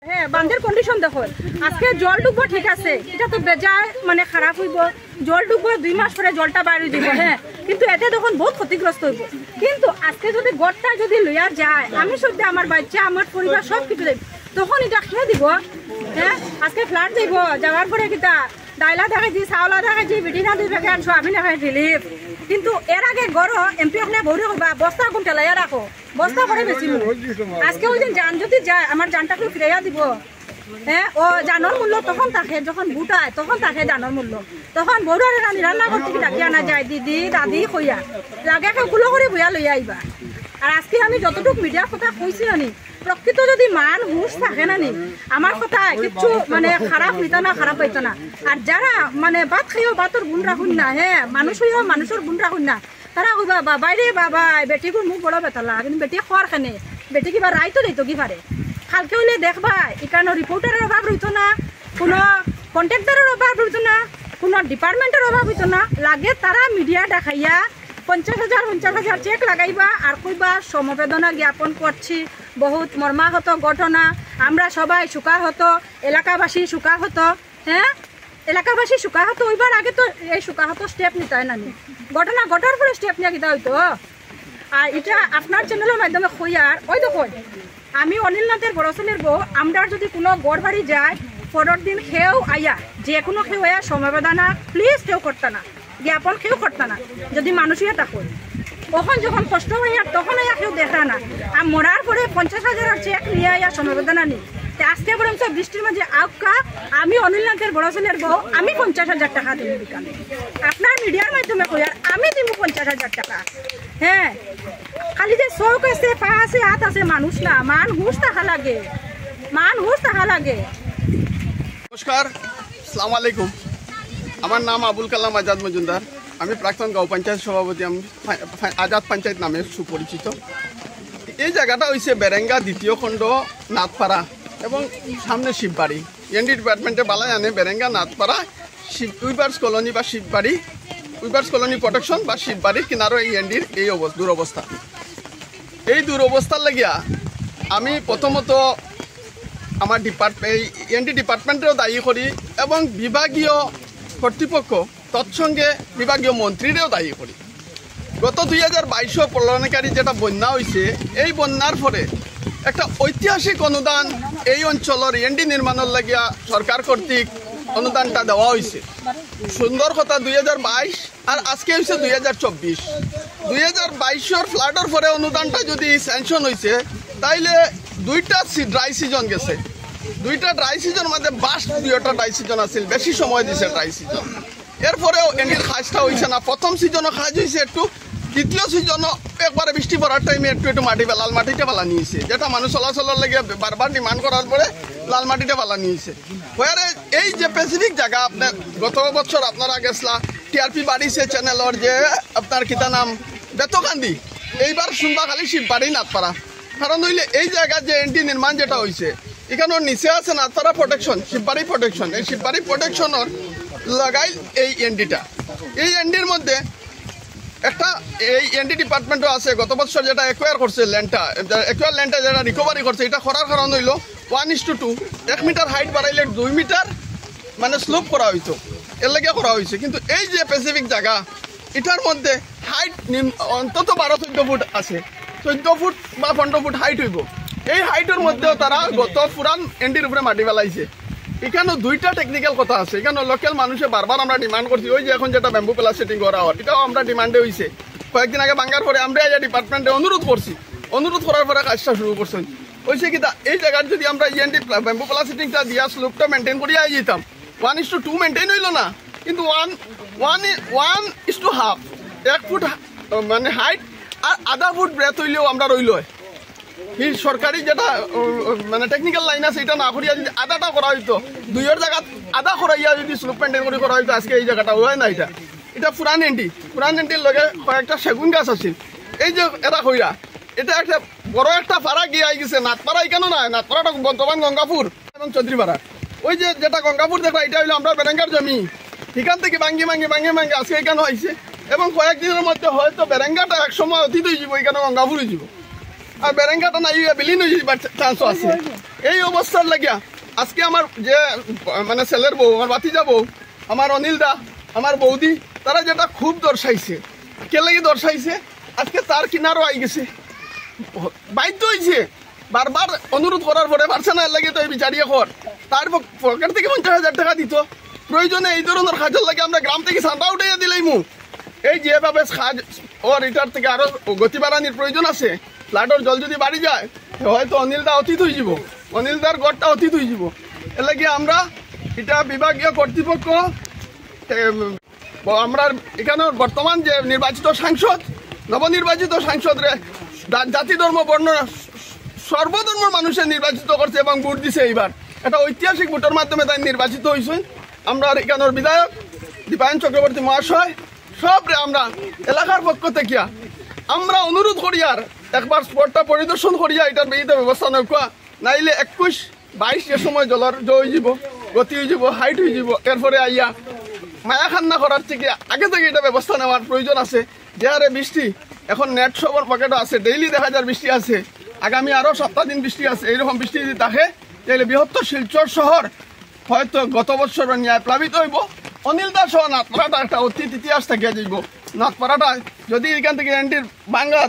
হ্যাঁ বান্ধের কন্ডিশন দেখো আজকে জল ডুববো ঠিক আছে এটা তো বেজায় মানে খারাপ হইব জল ডুববো 2 মাস পরে জলটা বাইরে দিব হ্যাঁ কিন্তু এতে তখন বহুত ক্ষতিগ্রস্ত হইব কিন্তু আজকে যদি গড়টা যদি লইয়া যায় আমি সত্যি আমার বাচ্চা আমার পরিবার সব কিছু দেব তখন এটা খেয়ে দিব হ্যাঁ আজকে ফ্ল্যাট দিব যাওয়ার পরে কিতা ডাইলা দেখাইছি চাউলা দেখাইছি বিটিনা দুই প্যাকেট সোয়াবিন দেখাইছি লিপ কিন্তু এর আগে গড় এমপি হলে ভরি হবা বস্তা কোন টেলাইয়া রাখো বস্তা করে বেশি আজকে ওই দিন যান যদি যায় আমার যানটাকে ফিরাইয়া দিব হ্যাঁ ও জানোর মূল্য তখন থাকে যখন বুটায় তখন থাকে জানোর মূল্য তখন বড়ুয়ারে রানি রান্না করতে ডাকি আনা যায় দিদি দাদি কইয়া লাগে কুলো করে বইয়া লইয়া আইবা আর আজকে আমি যতটুকু মিডিয়ার কথা কইছি নি প্রকৃত যদি মান হুঁশ থাকে না নি আমার কথা কিছু মানে খারাপ হইতো না খারাপ হইতো না আর যারা মানে বাদ খাইও বাতর গুণ রাখুন না হ্যাঁ মানুষ হইও মানুষের গুণ রাখুন না তারা কইবা বাবাই রে বাবা বেটিগুর মুখ বড় বেতালা কিন্তু বেটি খোয়ার খানে বেটি কিবা রাইতো দিত কি পারে কালকে হইলে দেখবা এখানে রিপোর্টারের অভাব রইতো না কোনো কন্ট্রাক্টরের অভাব রইতো না কোনো ডিপার্টমেন্টের অভাব হইতো না লাগে তারা মিডিয়া দেখাইয়া 50,000 চেক লাগাইবা আর কইবা সমবেদনা জ্ঞাপন করছি বহুত মর্মাহত ঘটনা আমরা সবাই সুখাহত এলাকাবাসী সুখাহত হ্যাঁ এলাকাবাসী সুখাহত হইবার আগে তো এই সুখাহত স্টেপ নিতে হয় না ঘটনা ঘটার পরে স্টেপ নিয়ে কিতা হইতো আর এটা আপনার চ্যানেলের মাধ্যমে কইয়ার ওই দেখো আমি অনিলনাথের বড় ছেলের বউ আমরা যদি কোনো গড় বাড়ি যায় পরের দিন খেয়েও আইয়া যে কোনো খেয়ে আয়া সমবেদনা প্লিজ কেউ করতে না জ্ঞাপন কেউ করতে না যদি মানুষই তা কই তখন যখন কষ্ট হইয়া তখন আয়া কেউ দেখা না আর মরার পরে 50,000 চেক নিয়ে আয়া সমবেদনা নি আজকে বরং বৃষ্টির মাঝে আউকা আমি অনিলনাথের বড় ছেলের বউ আমি 50,000 টাকা দিব বিকালে আপনার মিডিয়ার মাধ্যমে কই আর আমি দিব 50,000 টাকা হ্যাঁ খালি যে চৌক আছে পা আছে হাত আছে মানুষ না মান হুঁশ থাকা লাগে মান হুঁশ থাকা লাগে। নমস্কার, আসসালামু আলাইকুম। আমার নাম আবুল কালাম আজাদ মজুমদার। আমি প্রাক্তন গাঁও পঞ্চায়েত সভাপতি। আমি আজাদ পঞ্চায়েত নামে সুপরিচিত। এই জায়গাটা হয়েছে বেরেঙ্গা দ্বিতীয় খণ্ড নাথপাড়া এবং সামনে শিববাড়ি। এনডি ডিপার্টমেন্টে বালা জানে বেরেঙ্গা নাথপাড়া উইভার্স কলোনি বা শিববাড়ি উইভার্স কলোনি প্রোটেকশন বা শিববাড়ির কিনারো এই এনডির এই দুরবস্থা। এই দুরবস্থার লাগিয়া আমি প্রথমত আমার এনডি ডিপার্টমেন্টেও দায়ী করি এবং বিভাগীয় কর্তৃপক্ষ তৎসঙ্গে বিভাগীয় মন্ত্রীরেও দায়ী করি। গত 2022 প্রলয়নকারী যেটা বন্যা হয়েছে এই বন্যার ফলে একটা ঐতিহাসিক অনুদান এই অঞ্চলের এনডি নির্মাণের লাগিয়া সরকার কর্তৃক অনুদানটা দেওয়া হয়েছে। সুন্দর কথা 2022 আর আজকে হয়েছে 2024। 2022 ফ্লাডের পরে অনুদানটা যদি স্যাংশন হয়েছে তাইলে 2টা ড্রাই সিজন গেছে। 2টা ড্রাই সিজন মধ্যে বাস্ট 2টা ড্রাই সিজন আছিল, বেশি সময় দিছে ড্রাই সিজন। এরপরেও এনডির কাজটা হয়েছে না। প্রথম সিজনও কাজ হয়েছে একটু, দ্বিতীয় সিজনও একবারে বৃষ্টি পড়ার টাইমে একটু মাটি লাল মাটিতে পালা নিয়েছে, যেটা মানুষ চলাচলের লেগে বারবার ডিমান্ড করার পরে লাল মাটিতে পালা নিয়েছে। হয়ে এই যে স্পেসিফিক জায়গা আপনার গত বছর আপনারা গেছিলা টিআরপি বাড়িছে চ্যানেলের যে আপনার কিতা নাম বেতকান্দি, এইবার শুনবা খালি শিববাড়ি নাথপাড়া। কারণ হইলে এই জায়গার যে এনডি নির্মাণ যেটা হয়েছে এখানে নিচে আছে নাথপাড়া প্রোটেকশন, শিববাড়ি প্রোটেকশন। এই শিববাড়ি প্রোটেকশনের লাগাই এই এনডিটা। এই এনডির মধ্যে একটা এই এনডি ডিপার্টমেন্টও আছে। গত বছর যেটা একুয়ার করছে ল্যান্ডটা যেটা রিকভারি করছে, এটা করার কারণ হইল 1:2 1 মিটার হাইট বাড়াইলে 2 মিটার মানে স্লোপ করা হইতো, এর লাগে করা হয়েছে। কিন্তু এই যে স্পেসিফিক জায়গা এটার মধ্যে হাইট অন্তত 12-14 ফুট আছে, 14 ফুট বা 15 ফুট হাইট হইব। এই হাইটের মধ্যেও তারা গত পুরান এনডির উপরে মাটি ফেলাইছে। এখানেও 2টা টেকনিক্যাল কথা আছে। এখানে লোকাল মানুষে বারবার আমরা ডিমান্ড করছি, ওই যে এখন যেটা ব্যাম্বু প্লাস সেটিং করা হয় এটাও আমরা ডিমান্ডে হয়েছে। কয়েকদিন আগে ভাঙ্গার পরে আমরা এই ডিপার্টমেন্টে অনুরোধ করছি, অনুরোধ করার পরে কাজটা শুরু করছেন। হয়েছে কি এই জায়গার যদি আমরা এনডি ব্যাম্বু প্লাস সেটিংটা দিয়া স্লোপটা মেনটেন করিয়া যেতাম, 1:2 মেনটেন হইল না, কিন্তু 1:1.5 1 ফুট মানে হাইট আর আধা ফুট ব্রেথ হইলেও আমরা রইল। এই সরকারি যেটা মানে টেকনিক্যাল লাইন আছে এটা না করিয়া যদি আধাটা করা হইতো, 2-এর জায়গা আধা করাইয়া যদি স্লোপ মেনটেন করে করা হইতো আজকে এই জায়গাটা হয় না। এটা পুরান এনডির লগে কয়েকটা সেগুন গাছ আছিল। এই যে এটা কইরা এটা একটা বড় একটা পাড়া গিয়ে গেছে নাথপাড়া। এখানে না, নাথপাড়াটা বর্তমান গঙ্গাপুর এবং চৌধুরীপাড়া। ওই যে যেটা গঙ্গাপুর দেখা এটা হইলো আমরা বেরেঙ্গার জমি, এখান থেকে ভাঙ্গি আজকে এখানে হয়েছে এবং কয়েকদিনের মধ্যে হয়তো বেরেঙ্গাটা এক সময় অতীত হয়ে যাব, এখানে গঙ্গাপুর হয়ে যাব। আর বেরেঙ্গাটা নাই বিলীন হয়ে যাবার চান্সও আছে। এই অবস্থার লাগিয়া আজকে আমার যে মানে ছেলের বউ, আমার বাতিজা বউ, আমার অনিল দা, আমার বৌদি, তারা যেটা খুব দর্শাইছে, কে লাগি দর্শাইছে, আজকে তার কিনারও আই গেছে, বাধ্য হয়েছে, বারবার অনুরোধ করার পরে পারছে না, এর লাগে তো এই বিচারিয়ে কর, তার পকেট থেকে 50,000 টাকা দিত। প্রয়োজনে এই ধরনের কাজের লাগে আমরা গ্রাম থেকে চাঁদা উঠাইয়া দিলেই মু এই যেভাবে কাজ ওর এটার থেকে আরো গতি বাড়ানির প্রয়োজন আছে। ফ্লাডর জল যদি বাড়ি যায় হয়তো অনিলদা অতীত হয়ে যাব, অনিলদার গড়টা অতীত হয়ে যাব। এর লাগে আমরা এটা বিভাগীয় কর্তৃপক্ষ, আমরা এখানে বর্তমান যে নির্বাচিত সাংসদ, নবনির্বাচিত সাংসদরে জাতি ধর্ম বর্ণ সর্বধর্ম মানুষের নির্বাচিত করছে এবং ভোট দিছে। এইবার একটা ঐতিহাসিক ভোটের মাধ্যমে তাই নির্বাচিত হয়েছেন। আমরা এখানের বিধায়ক দীপায়ন চক্রবর্তী মহাশয় সবরে আমরা এলাকার পক্ষ থেকে আমরা অনুরোধ করি আর একবার স্পটটা পরিদর্শন করিয়া এটার বিহিত ব্যবস্থা নৌকা, নাইলে 21-22 এর সময় জলের হয়ে যাব, গতি হয়ে যাব, হাইট হয়ে যাব। এরপরে আইয়া মায়া খান্না করার থেকে আগে থেকে এটা ব্যবস্থা নেওয়ার প্রয়োজন আছে। যে হারে বৃষ্টি এখন নেট সবার পকেটও আছে, ডেইলি দেখা যায় বৃষ্টি আছে, আগামী আরও 7 দিন বৃষ্টি আছে। এইরকম বৃষ্টি যদি থাকে তাহলে বৃহত্তর শিলচর শহর হয়তো গত বছরের ন্যায় প্লাবিত হইব। অনিলদা সহ নাথপাড়াটা একটা অতীত ইতিহাস থেকে যাইব। নাথপাড়াটা যদি এখান থেকে এনটির বাঙ্গা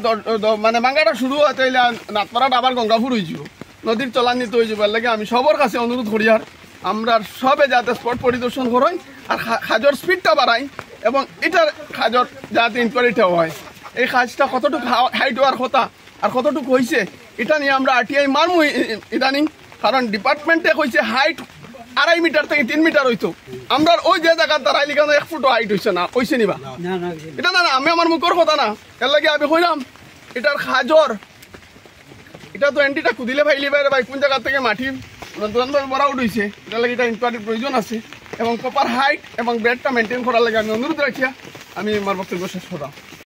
মানে বাঙ্গাটা শুরু হয় তাহলে নাথপাড়াটা আবার গঙ্গাপুর হয়ে যাব, নদীর তলান্বিত হয়ে যাবার লাগে আমি সবার কাছে অনুরোধ করি আর আমরা সবে যাতে স্পট পরিদর্শন করাই আর কাজের স্পিডটা বাড়াই এবং এটার কাজের যাতে ইনকোয়ারিটাও হয়। এই কাজটা কতটুকু হাইট হওয়ার কথা আর কতটুকু হয়েছে এটা নিয়ে আমরা আরটিআই মারমু ইদানিং, কারণ ডিপার্টমেন্টে কইছে হাইট 2.5 মিটার থেকে 3 মিটার হইতো। আমরা ওই যে জায়গার দাঁড়াই লিখানো 1 ফুটও হাইট হয়েছে না, হয়েছে নিবা এটা না, আমি আমার মুখের কথা না, এর লাগে আমি কইলাম এটার খাজর এটা তো এন্টিটা খুদিলে ভাইলে বাইরে ভাই কোন জায়গা থেকে মাটি বড়া উঠেছে, এটার লাগে এটা ইনকোয়ারির প্রয়োজন আছে এবং প্রপার হাইট এবং ব্রেডটা মেনটেন করার লাগে আমি অনুরোধ রাখিয়া আমি আমার বক্তব্য শেষ করলাম।